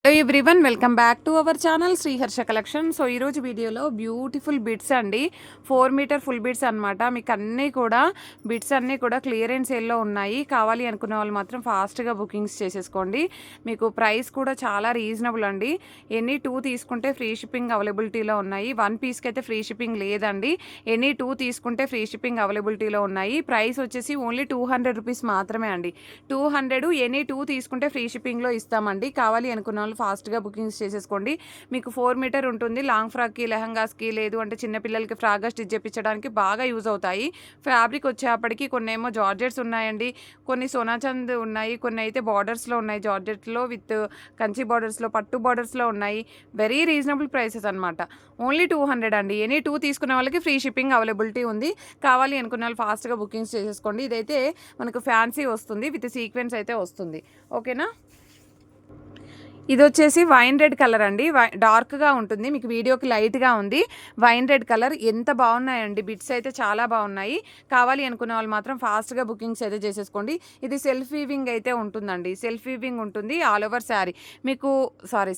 Hello everyone, welcome back to our channel Sriharsha collection. So ఈరోజు వీడియోలో beautiful bits అండి, 4 metre full bits అనమాట. మీకు బిట్స్ అన్నీ కూడా క్లియరెన్స్ సేల్లో ఉన్నాయి. కావాలి అనుకునే వాళ్ళు మాత్రం ఫాస్ట్గా బుకింగ్స్ చేసేసుకోండి. మీకు ప్రైస్ కూడా చాలా రీజనబుల్ అండి. ఎనీ 2 తీసుకుంటే ఫ్రీ షిప్పింగ్ అవైలబిలిటీలో ఉన్నాయి. 1 పీస్కి అయితే ఫ్రీ షిప్పింగ్ లేదండి. ఎనీ 2 తీసుకుంటే ఫ్రీ షిప్పింగ్ అవైలబిలిటీలో ఉన్నాయి. ప్రైస్ వచ్చేసి ఓన్లీ 200 రూపీస్ మాత్రమే అండి. 200 ఎనీ 2 తీసుకుంటే ఫ్రీ షిప్పింగ్లో ఇస్తామండి. కావాలి అనుకున్న వాళ్ళు ఫాస్ట్గా బుకింగ్స్ చేసేసుకోండి. మీకు 4 మీటర్ ఉంటుంది. లాంగ్ ఫ్రాక్కి, లెహంగాస్కి, లేదు అంటే చిన్నపిల్లలకి ఫ్రాక్గా స్టిచ్ చేయించడానికి బాగా యూజ్ అవుతాయి. ఫ్యాబ్రిక్ వచ్చేప్పటికి కొన్ని ఏమో జార్జెట్స్ ఉన్నాయండి, కొన్ని సోనాచంద్ ఉన్నాయి, కొన్ని అయితే బార్డర్స్లో ఉన్నాయి. జార్జెట్లో విత్ కంచి బార్డర్స్లో, పట్టు బార్డర్స్లో ఉన్నాయి. వెరీ రీజనబుల్ ప్రైసెస్ అనమాట. ఓన్లీ 200 అండి. ఎనీ 2 తీసుకునే వాళ్ళకి ఫ్రీ షిప్పింగ్ అవైలబిలిటీ ఉంది. కావాలి అనుకున్న వాళ్ళు ఫాస్ట్గా బుకింగ్స్ చేసేసుకోండి. ఇదైతే మనకు ఫ్యాన్సీ వస్తుంది, విత్ సీక్వెన్స్ అయితే వస్తుంది. ఓకేనా. ఇది వచ్చేసి వైన్ రెడ్ కలర్ అండి. డార్క్గా ఉంటుంది, మీకు వీడియోకి లైట్గా ఉంది. వైన్ రెడ్ కలర్ ఎంత బాగున్నాయండి. బిట్స్ అయితే చాలా బాగున్నాయి. కావాలి అనుకునే వాళ్ళు మాత్రం ఫాస్ట్గా బుకింగ్స్ అయితే చేసేసుకోండి. ఇది సెల్ఫ్ వీవింగ్ అయితే ఉంటుందండి. సెల్ఫ్ వీవింగ్ ఉంటుంది ఆల్ ఓవర్ శారీ. మీకు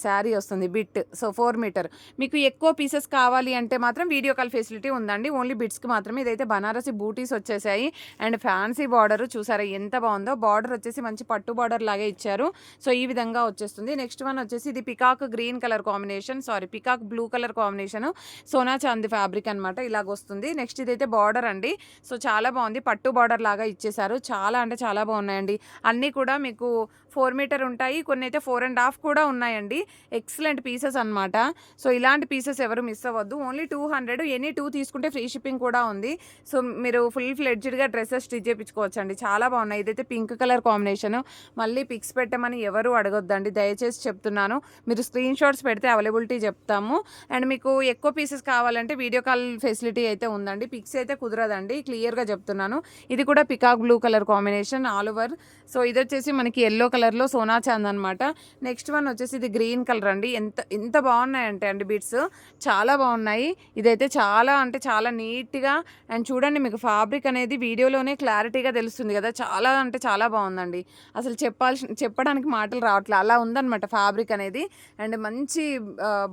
శారీ వస్తుంది బిట్. So 4 metre. మీకు ఎక్కువ పీసెస్ కావాలి అంటే మాత్రం వీడియో కాల్ ఫెసిలిటీ ఉందండి. ఓన్లీ బిట్స్కి మాత్రమే. ఇదైతే బనారసి బూటీస్ వచ్చేసాయి అండ్ ఫ్యాన్సీ బార్డర్ చూసారా ఎంత బాగుందో. బార్డర్ వచ్చేసి మంచి పట్టు బార్డర్ లాగే ఇచ్చారు. సో ఈ విధంగా వచ్చేస్తుంది. నెక్స్ట్ వన్ వచ్చేసి ఇది peacock green colour combination, peacock blue colour combination, Sona Chandi fabric అనమాట. ఇలాగ వస్తుంది. నెక్స్ట్ ఇదైతే బార్డర్ అండి. సో చాలా బాగుంది, పట్టు బార్డర్ లాగా ఇచ్చేసారు. చాలా అంటే చాలా బాగున్నాయండి. అన్నీ కూడా మీకు 4 మీటర్ ఉంటాయి. కొన్ని అయితే 4.5 కూడా ఉన్నాయండి. ఎక్సలెంట్ పీసెస్ అనమాట. సో ఇలాంటి పీసెస్ ఎవరు మిస్ అవ్వద్దు. ఓన్లీ 200. ఎనీ 2 తీసుకుంటే ఫ్రీ షిప్పింగ్ కూడా ఉంది. సో మీరు ఫుల్ ఫ్లెడ్జ్డ్గా డ్రెస్సెస్ స్టిచ్ చేయించుకోవచ్చండి. చాలా బాగున్నాయి. ఇదైతే పింక్ కలర్ కాంబినేషన్. మళ్ళీ పిక్స్ పెట్టమని ఎవరు అడగొద్దండి, దయచేసి చెప్తున్నాను. మీరు స్క్రీన్ షాట్స్ పెడితే అవైలబిలిటీ చెప్తాము. అండ్ మీకు ఎక్కువ పీసెస్ కావాలంటే వీడియో కాల్ ఫెసిలిటీ అయితే ఉందండి. పిక్స్ అయితే కుదరదండి, క్లియర్గా చెప్తున్నాను. ఇది కూడా peacock blue colour combination all over. So ఇది వచ్చేసి మనకి ఎల్లో కలర్లో సోనా చాంద్ అనమాట. నెక్స్ట్ వన్ వచ్చేసి ఇది గ్రీన్ కలర్ అండి. ఎంత బాగున్నాయంటే అండి బిట్స్ చాలా బాగున్నాయి. ఇదైతే చాలా అంటే చాలా నీట్గా అండ్ చూడండి, మీకు ఫ్యాబ్రిక్ అనేది వీడియోలోనే క్లారిటీగా తెలుస్తుంది కదా. చాలా అంటే చాలా బాగుందండి. అసలు చెప్పడానికి మాటలు రావట్లేదు, అలా ఉందన్నమాట ఫ్యాబ్రిక్ అనేది. అండ్ మంచి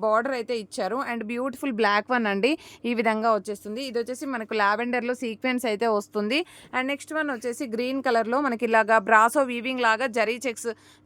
బార్డర్ అయితే ఇచ్చారు అండ్ బ్యూటిఫుల్ బ్లాక్ వన్ అండి. ఈ విధంగా వచ్చేస్తుంది. ఇది వచ్చేసి మనకు లావెండర్లో సీక్వెన్స్ అయితే వస్తుంది. అండ్ నెక్స్ట్ వన్ వచ్చేసి గ్రీన్ కలర్లో మనకి ఇలాగా బ్రాసో వీవింగ్ లాగా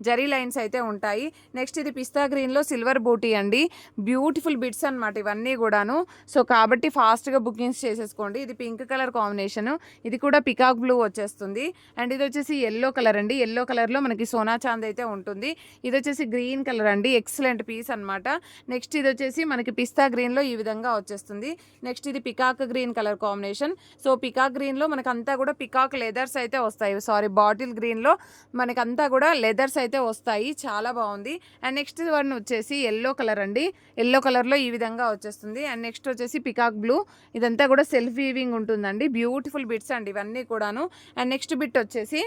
జరీ లైన్స్ అయితే ఉంటాయి. నెక్స్ట్ ఇది పిస్తా గ్రీన్లో సిల్వర్ బూటీ అండి. బ్యూటిఫుల్ బిట్స్ అనమాట ఇవన్నీ కూడాను. సో కాబట్టి ఫాస్ట్గా బుకింగ్స్ చేసేసుకోండి. ఇది పింక్ కలర్ కాంబినేషన్. ఇది కూడా పికాక్ బ్లూ వచ్చేస్తుంది. అండ్ ఇది వచ్చేసి ఎల్లో కలర్ అండి. ఎల్లో కలర్లో మనకి సోనా చాంద్ అయితే ఉంటుంది. ఇది వచ్చేసి గ్రీన్ కలర్ అండి. ఎక్సలెంట్ పీస్ అనమాట. నెక్స్ట్ ఇది వచ్చేసి మనకి పిస్తా గ్రీన్లో ఈ విధంగా వచ్చేస్తుంది. నెక్స్ట్ ఇది peacock green colour combination. So peacock గ్రీన్లో మనకంతా కూడా పికాక్ లెదర్స్ అయితే వస్తాయి. బాటిల్ గ్రీన్లో మనకంతా కూడా లెదర్స్ అయితే వస్తాయి. చాలా బాగుంది. అండ్ నెక్స్ట్ వన్ వచ్చేసి ఎల్లో కలర్ అండి. ఎల్లో కలర్లో ఈ విధంగా వచ్చేస్తుంది. అండ్ నెక్స్ట్ వచ్చేసి పికాక్ బ్లూ. ఇదంతా కూడా సెల్ఫ్ వీవింగ్ ఉంటుందండి. బ్యూటిఫుల్ బిట్స్ అండి ఇవన్నీ కూడాను. అండ్ నెక్స్ట్ బిట్ వచ్చేసి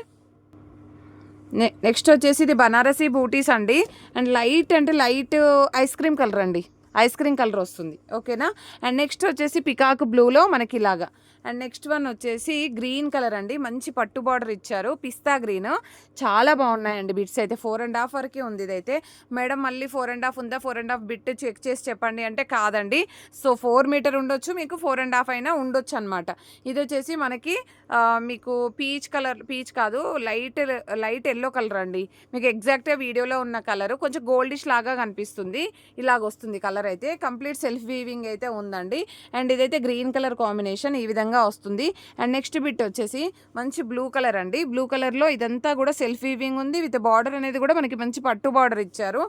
ఇది బనారసీ బూటీస్ అండి. And light ice cream colour అండి. ఐస్ క్రీమ్ కలర్ వస్తుంది. ఓకేనా. అండ్ నెక్స్ట్ వచ్చేసి పికాక్ బ్లూలో మనకి ఇలాగా. అండ్ నెక్స్ట్ వన్ వచ్చేసి గ్రీన్ కలర్ అండి. మంచి పట్టు బార్డర్ ఇచ్చారు, పిస్తా గ్రీన్. చాలా బాగున్నాయండి బిట్స్ అయితే. 4.5 వరకే ఉంది. ఇదైతే మేడం మళ్ళీ 4.5 ఉందా, 4.5 బిట్ చెక్ చేసి చెప్పండి అంటే కాదండి. సో 4 మీటర్ ఉండొచ్చు, మీకు 4.5 అయినా ఉండొచ్చు అనమాట. ఇది వచ్చేసి మనకి మీకు పీచ్ కాదు, లైట్ ఎల్లో కలర్ అండి. మీకు ఎగ్జాక్ట్గా వీడియోలో ఉన్న కలర్ కొంచెం గోల్డిష్ లాగా కనిపిస్తుంది. ఇలాగ వస్తుంది కలర్ అయితే. కంప్లీట్ సెల్ఫ్ వీవింగ్ అయితే ఉందండి. అండ్ ఇదైతే గ్రీన్ కలర్ కాంబినేషన్ ఈ విధంగా వస్తుంది. అండ్ నెక్స్ట్ బిట్ వచ్చేసి మంచి బ్లూ కలర్ అండి. బ్లూ కలర్లో ఇదంతా కూడా సెల్ఫ్ వీవింగ్ ఉంది. విత్ బార్డర్ అనేది కూడా మనకి మంచి పట్టు బార్డర్ ఇచ్చారు.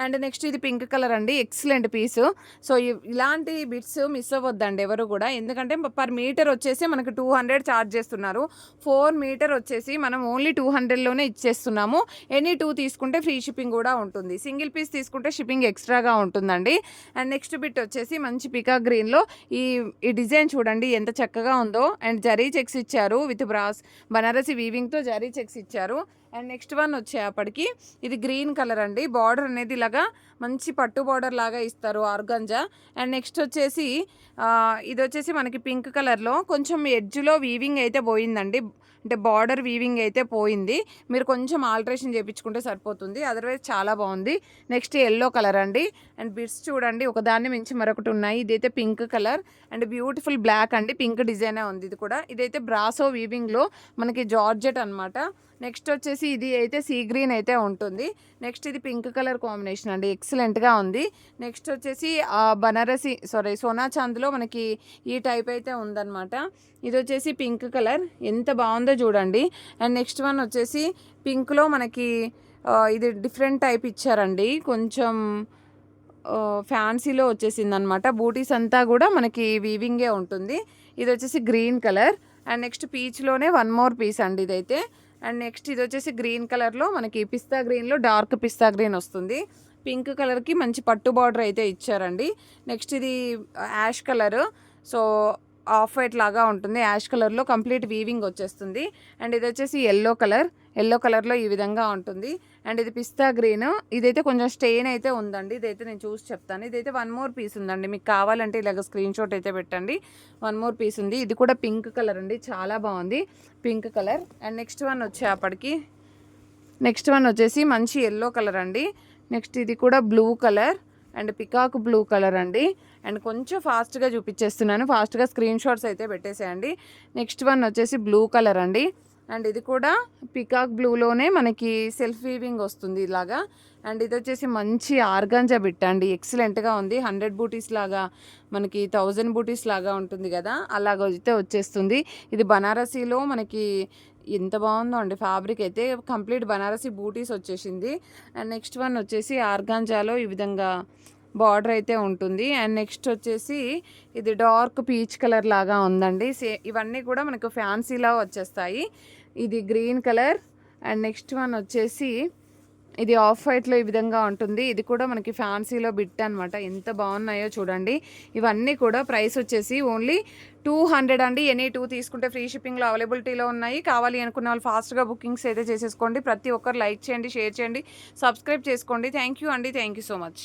అండ్ నెక్స్ట్ ఇది పింక్ కలర్ అండి. ఎక్సలెంట్ పీసు. సో ఇలాంటి బిట్స్ మిస్ అవ్వద్దండి ఎవరు కూడా, ఎందుకంటే పర్ మీటర్ వచ్చేసి మనకు 200 ఛార్జ్ చేస్తున్నారు. 4 మీటర్ వచ్చేసి మనం ఓన్లీ 200లోనే ఇచ్చేస్తున్నాము. ఎనీ 2 తీసుకుంటే ఫ్రీ షిప్పింగ్ కూడా ఉంటుంది. సింగిల్ పీస్ తీసుకుంటే షిప్పింగ్ ఎక్స్ట్రాగా ఉంటుందండి. అండ్ నెక్స్ట్ బిట్ వచ్చేసి మంచి పికాక్ గ్రీన్లో ఈ డిజైన్ చూడండి ఎంత చక్కగా ఉందో. అండ్ జరీ చెక్స్ ఇచ్చారు విత్ బనారసి వీవింగ్తో జరీ చెక్స్ ఇచ్చారు. అండ్ నెక్స్ట్ వన్ వచ్చేప్పటికి ఇది గ్రీన్ కలర్ అండి. బార్డర్ అనేది ఇలాగా మంచి పట్టు బార్డర్ లాగా ఇస్తారు, ఆర్గంజా. అండ్ నెక్స్ట్ వచ్చేసి ఇది వచ్చేసి మనకి పింక్ కలర్లో కొంచెం ఎడ్జ్లో వీవింగ్ అయితే పోయిందండి. అంటే బార్డర్ వీవింగ్ అయితే పోయింది. మీరు కొంచెం ఆల్టరేషన్ చేయించుకుంటే సరిపోతుంది. అదర్వైజ్ చాలా బాగుంది. నెక్స్ట్ ఎల్లో కలర్ అండి. అండ్ బిట్స్ చూడండి ఒకదాన్ని మించి మరొకటి ఉన్నాయి. ఇదైతే pink colour and beautiful black అండి. పింక్ డిజైనే ఉంది ఇది కూడా. ఇదైతే బ్రాసో వీవింగ్లో మనకి జార్జెట్ అనమాట. నెక్స్ట్ వచ్చేసి ఇది అయితే సీ గ్రీన్ అయితే ఉంటుంది. నెక్స్ట్ ఇది పింక్ కలర్ కాంబినేషన్ అండి. ఎక్సలెంట్గా ఉంది. నెక్స్ట్ వచ్చేసి బనారసి సోనా చాంద్లో మనకి ఈ టైప్ అయితే ఉందన్నమాట. ఇది వచ్చేసి పింక్ కలర్ ఎంత బాగుందో చూడండి. అండ్ నెక్స్ట్ వన్ వచ్చేసి పింక్లో మనకి ఇది డిఫరెంట్ టైప్ ఇచ్చారండి. కొంచెం ఫ్యాన్సీలో వచ్చేసింది అనమాట. బూటీస్ అంతా కూడా మనకి వీవింగే ఉంటుంది. ఇది వచ్చేసి గ్రీన్ కలర్. అండ్ నెక్స్ట్ పీచ్లోనే వన్ మోర్ పీస్ అండి ఇదైతే. అండ్ నెక్స్ట్ ఇది వచ్చేసి గ్రీన్ కలర్లో మనకి పిస్తా గ్రీన్లో డార్క్ పిస్తా గ్రీన్ వస్తుంది. పింక్ కలర్కి మంచి పట్టు బార్డర్ అయితే ఇచ్చారండి. నెక్స్ట్ ఇది ash colour. So off white లాగా ఉంటుంది. యాష్ కలర్లో కంప్లీట్ వీవింగ్ వచ్చేస్తుంది. అండ్ ఇది వచ్చేసి ఎల్లో కలర్లో ఈ విధంగా ఉంటుంది. అండ్ ఇది పిస్తా గ్రీన్. ఇదైతే కొంచెం స్టెయిన్ అయితే ఉందండి. ఇదైతే నేను చూసి చెప్తాను. ఇదైతే వన్ మోర్ పీస్ ఉందండి. మీకు కావాలంటే ఇలాగ స్క్రీన్ షాట్ అయితే పెట్టండి. వన్ మోర్ పీస్ ఉంది. ఇది కూడా పింక్ కలర్ అండి. చాలా బాగుంది pink colour. And next one వచ్చేసి మంచి ఎల్లో కలర్ అండి. నెక్స్ట్ ఇది కూడా blue colour and peacock blue colour అండి. అండ్ కొంచెం ఫాస్ట్గా చూపించేస్తున్నాను. ఫాస్ట్గా స్క్రీన్ షాట్స్ అయితే పెట్టేసేయండి. నెక్స్ట్ వన్ వచ్చేసి బ్లూ కలర్ అండి. అండ్ ఇది కూడా పికాక్ బ్లూలోనే మనకి సెల్ఫ్ వీవింగ్ వస్తుంది ఇలాగా. అండ్ ఇది వచ్చేసి మంచి ఆర్గాంజా బిట్ అండి. ఎక్సలెంట్గా ఉంది. 100 బూటీస్ లాగా మనకి 1000 బూటీస్ లాగా ఉంటుంది కదా, అలాగైతే వచ్చేస్తుంది. ఇది బనారసీలో మనకి ఎంత బాగుందో అండి. ఫ్యాబ్రిక్ అయితే కంప్లీట్ బనారసీ బూటీస్ వచ్చేసింది. అండ్ నెక్స్ట్ వన్ వచ్చేసి ఆర్గాంజాలో ఈ విధంగా బార్డర్ అయితే ఉంటుంది. అండ్ నెక్స్ట్ వచ్చేసి ఇది డార్క్ పీచ్ కలర్ లాగా ఉందండి. ఇవన్నీ కూడా మనకు ఫ్యాన్సీలా వచ్చేస్తాయి. ఇది green colour. And next one వచ్చేసి ఇది ఆఫ్ వైట్లో ఈ విధంగా ఉంటుంది. ఇది కూడా మనకి ఫ్యాన్సీలో బిట్ అనమాట. ఎంత బాగున్నాయో చూడండి. ఇవన్నీ కూడా ప్రైస్ వచ్చేసి ఓన్లీ 200 అండి. ఎనీ 2 తీసుకుంటే ఫ్రీ షిప్పింగ్లో అవైలబిలిటీలో ఉన్నాయి. కావాలి అనుకున్న వాళ్ళు ఫాస్ట్గా బుకింగ్స్ అయితే చేసేసుకోండి. ప్రతి ఒక్కరు లైక్ చేయండి, షేర్ చేయండి, సబ్స్క్రైబ్ చేసుకోండి. థ్యాంక్ యూ అండి. Thank you so much.